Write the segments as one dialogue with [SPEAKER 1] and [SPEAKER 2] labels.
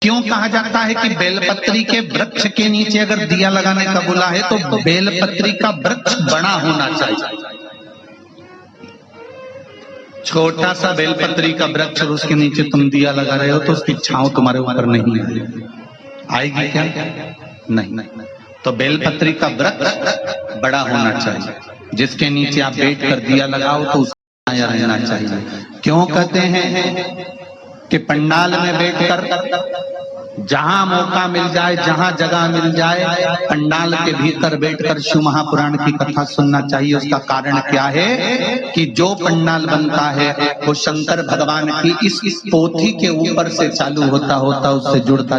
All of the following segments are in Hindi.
[SPEAKER 1] क्यों कहा जाता है कि बेलपत्री के वृक्ष के नीचे अगर दिया लगाने का बोला है तो बेलपत्री का वृक्ष बड़ा होना चाहिए। छोटा सा बेलपत्री का वृक्ष और उसके नीचे तुम दिया लगा रहे हो तो उसकी छांव तुम्हारे ऊपर नहीं आएगी क्या? नहीं। तो बेलपत्री का वृक्ष बड़ा होना चाहिए, जिसके नीचे आप बैठ कर दिया लगाओ तो उसका छाया रहना चाहिए। क्यों कहते हैं कि पंडाल में बैठकर जहां मौका मिल जाए, जहां जगह मिल जाए, पंडाल के भीतर बैठकर शिव महापुराण की कथा सुनना चाहिए। उसका कारण क्या है कि जो पंडाल बनता है वो शंकर भगवान की इस पोथी के ऊपर से चालू होता उससे जुड़ता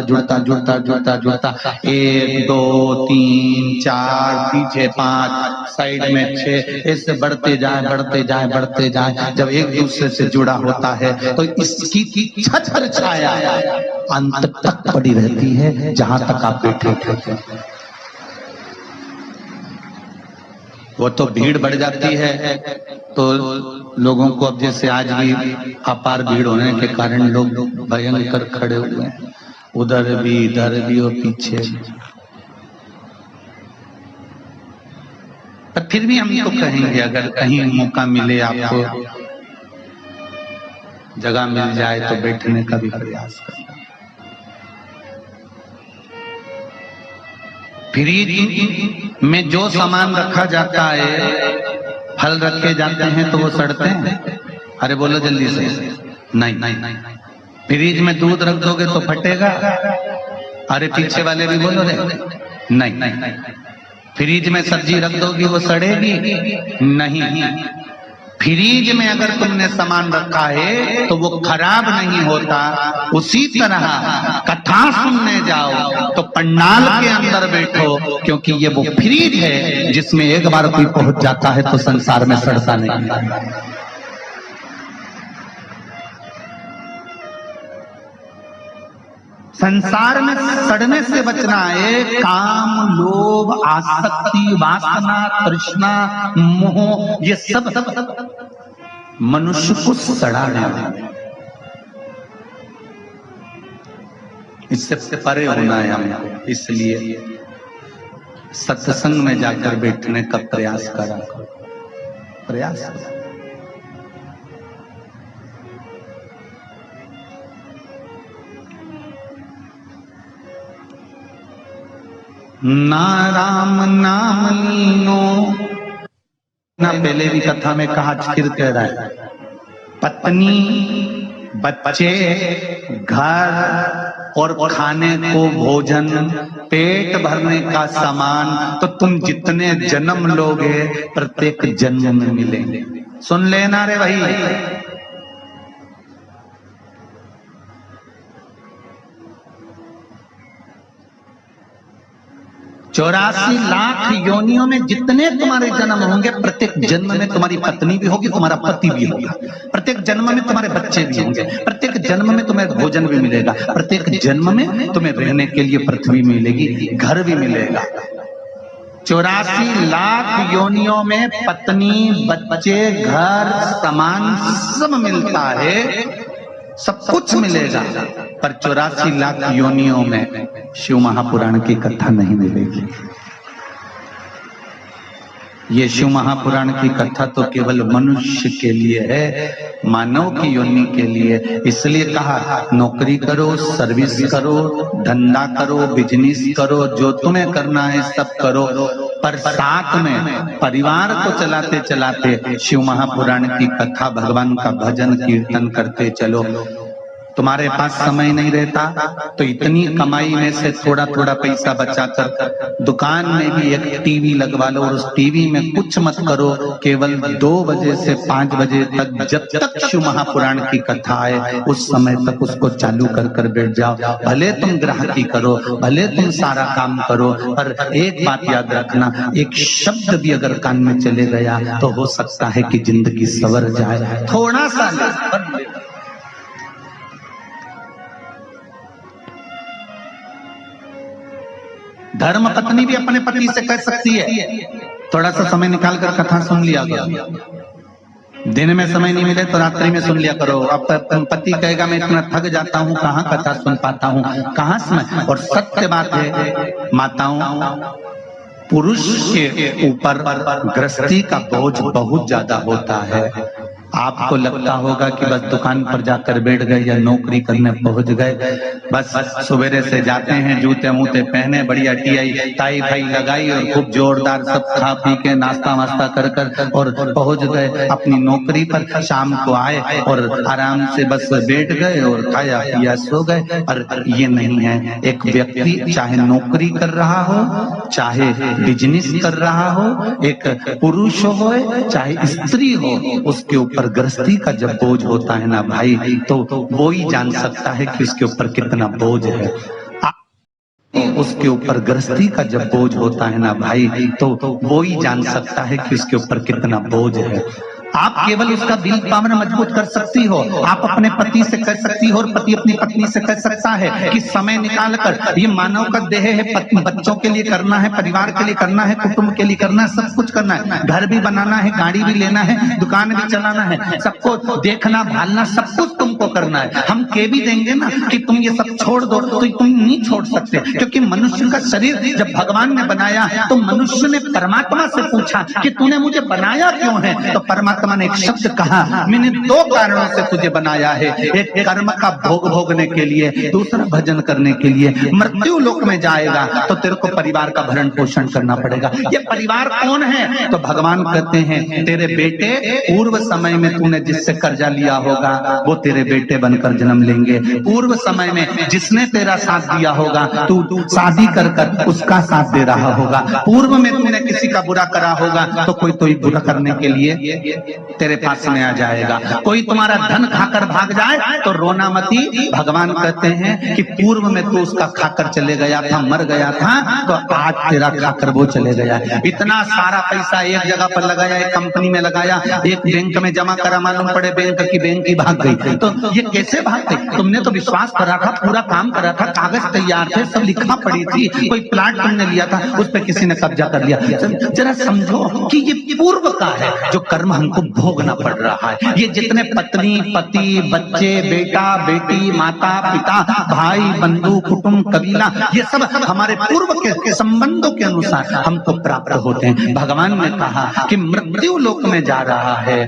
[SPEAKER 1] 1 2 3 4 पीछे 5 साइड में 6 ऐसे बढ़ते जाए। जब एक दूसरे से जुड़ा होता है तो इसकी छत्र छाया अंत तक पड़ी रहती है, जहां तक आप बैठे थे। वो तो भीड़ बढ़ जाती है तो लोगों को, अब जैसे आज भी अपार भीड़ होने के कारण लोग भयंकर खड़े हुए हैं, उधर भी इधर भी और पीछे भी। पर फिर भी हम तो कहेंगे अगर कहीं मौका मिले, आपको जगह मिल जाए तो बैठने का भी प्रयास करना। फ्रिज में जो सामान रखा जाता है, फल रखे जाते हैं तो वो सड़ते हैं? अरे बोलो जल्दी से। नहीं। फ्रिज में दूध रख दोगे तो फटेगा? अरे पीछे वाले भी बोलो रे। नहीं। फ्रिज में सब्जी रख दोगी वो सड़ेगी? नहीं। फ्रिज में अगर तुमने सामान रखा है तो वो खराब नहीं होता। उसी तरह कथा सुनने जाओ तो पंडाल के अंदर बैठो, क्योंकि ये वो फ्रिज है जिसमें एक बार कोई पहुंच जाता है तो संसार में सड़ता नहीं। संसार में सड़ने से बचना है। काम, लोभ, आसक्ति, वासना, तृष्णा, मोह, ये सब मनुष्य को सड़ाने वाले, इससे परे होना है हमें। इसलिए सत्संग में जाकर बैठने का प्रयास करा। ना राम नाम लीनो, ना पहले भी कथा में कहा, फिर कह रहा है, पत्नी, बच्चे, घर और खाने को भोजन, पेट भरने का सामान तो तुम जितने जन्म लोगे प्रत्येक जन्म में मिलेंगे। सुन लेना रे भाई। 84 लाख योनियों में जितने तुम्हारे जन्म होंगे, प्रत्येक जन्म में तुम्हारी पत्नी भी होगी, तुम्हारा पति भी होगा, प्रत्येक जन्म में तुम्हारे बच्चे भी होंगे, प्रत्येक जन्म में तुम्हें भोजन भी मिलेगा, प्रत्येक जन्म में तुम्हें रहने के लिए पृथ्वी मिलेगी, घर भी मिलेगा। 84 लाख योनियों में पत्नी, बच्चे, घर, सामान सब मिलता है, सब कुछ मिलेगा, पर 84 लाख योनियों में शिव महापुराण की कथा नहीं मिलेगी। ये शिव महापुराण की कथा तो केवल मनुष्य के लिए है, मानव की योनि के लिए। इसलिए कहा नौकरी करो, सर्विस करो, धंधा करो, बिजनेस करो, जो तुम्हें करना है सब करो, पर साथ में परिवार को चलाते चलाते शिव महापुराण की कथा, भगवान का भजन कीर्तन करते चलो। तुम्हारे पास समय नहीं रहता तो इतनी कमाई में से थोड़ा थोड़ा पैसा बचाकर दुकान में भी एक टीवी लगवा लो, और उस टीवी में कुछ मत करो, केवल 2 बजे से 5 बजे तक, जब तक शिव महापुराण की कथा आए उस समय तक उसको चालू कर बैठ जाओ। भले तुम ग्राहकी करो, भले तुम सारा काम करो, पर एक बात याद रखना, एक शब्द भी अगर कान में चले गया तो हो सकता है कि जिंदगी सवर जाए। थोड़ा सा धर्म पत्नी भी अपने पति से कह सकती है, थोड़ा सा समय निकालकर कथा सुन लिया गया, दिन में समय नहीं मिले तो रात्रि में सुन लिया करो। अब पति कहेगा मैं इतना थक जाता हूँ, कहाँ कथा सुन पाता हूँ, कहाँ समय। और सत्य बात है माताओं, पुरुष के ऊपर गृहस्थी का बोझ बहुत ज्यादा होता है। आपको लगता होगा कि बस दुकान पर जाकर बैठ गए या नौकरी करने पहुंच गए, बस सवेरे से जाते हैं, जूते मूते पहने, बढ़िया टाई फाई लगाई और खूब जोरदार सब खा पी के नाश्ता वास्ता कर कर और पहुंच गए अपनी नौकरी पर। शाम को आए और आराम से बस बैठ गए और खाया पिया सो गए। पर ये नहीं है। एक व्यक्ति चाहे नौकरी कर रहा हो, चाहे बिजनेस कर रहा हो, एक पुरुष हो चाहे स्त्री हो, उसके ऊपर गृहस्थी का जब बोझ होता है ना भाई, तो वो ही जान सकता है कि उसके ऊपर कितना बोझ है। उसके ऊपर गृहस्थी का जब बोझ होता है ना भाई, तो वो ही जान सकता है कि उसके ऊपर कितना बोझ है। आप केवल उसका दिल पावन मजबूत कर सकती हो, आप अपने पति से कह सकती हो और पति अपनी पत्नी से कह सकता है कि समय निकाल कर, ये मानव का देह है, बच्चों के लिए करना है, परिवार के लिए करना है, कुटुंब के लिए करना है, सब कुछ करना है, घर भी बनाना है, गाड़ी भी लेना है, दुकान भी चलाना है, सबको देखना भालना, सब कुछ तुमको करना है। हम कह भी देंगे ना कि तुम ये सब छोड़ दो, तो तुम नहीं छोड़ सकते, क्योंकि मनुष्य का शरीर जब भगवान ने बनाया तो मनुष्य ने परमात्मा से पूछा कि तूने मुझे बनाया क्यों है, तो परमात्मा ने एक शब्द कहा, मैंने दो कारणों से तुझे बनाया है, एक कर्म का भोग भोगने के लिए, दूसरा भजन करने के लिए। मृत्यु लोक में जाएगा तो तेरे को परिवार का भरण पोषण करना पड़ेगा। ये परिवार कौन है? तो भगवान कहते हैं तेरे बेटे, पूर्व समय में तूने जिससे कर्जा लिया होगा वो तेरे बेटे बनकर जन्म लेंगे। पूर्व समय में जिसने तेरा साथ दिया होगा, तू शादी कर कर उसका साथ दे रहा होगा। पूर्व में तूने किसी का बुरा करा होगा तो कोई बुरा करने के लिए तेरे पास में आ जाएगा। कोई तुम्हारा धन खाकर भाग जाए तो रोना मती। भगवान कहते हैं कि पूर्व में तू उसका खाकर चले गया था, मर गया था, तो आज तेरा खाकर वो चले गया। इतना सारा पैसा एक जगह पर लगाया, एक कंपनी में लगाया, एक बैंक में जमा करा, मालूम पड़े बैंक की भाग गई, तो ये कैसे भाग गई? तुमने तो विश्वास करा था, पूरा काम करा था, कागज तैयार थे, सब लिखा पड़ी थी, कोई प्लाट तुमने लिया था, उस पर किसी ने कब्जा कर लिया। जरा समझो कि ये पूर्व का है जो कर्म हमको भोगना पड़ रहा है। ये जितने पत्नी, पति, बच्चे, बेटा, बेटी, माता, पिता, भाई, बंधु, कुटुंब, कबीला, ये सब हमारे पूर्व के संबंधों के अनुसार हमको प्राप्त होते हैं। भगवान ने कहा कि मृत्यु लोक में जा रहा है,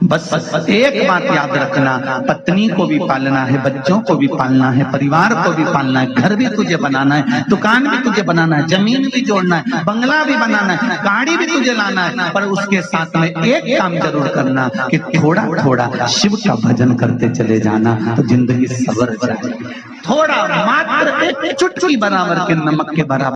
[SPEAKER 1] बस एक बात याद रखना, पत्नी को भी पालना है, बच्चों को भी पालना है, परिवार को भी पालना है, घर भी तुझे बनाना है, दुकान भी तुझे बनाना है, जमीन भी जोड़ना है, बंगला भी बनाना है, गाड़ी भी तुझे लाना है, पर उसके साथ में एक काम जरूर करना कि थोड़ा थोड़ा शिव का भजन करते चले जाना, तो जिंदगी सवर जाएगी। थोड़ा मात्र एक चुटकी बराबर के नमक के बराबर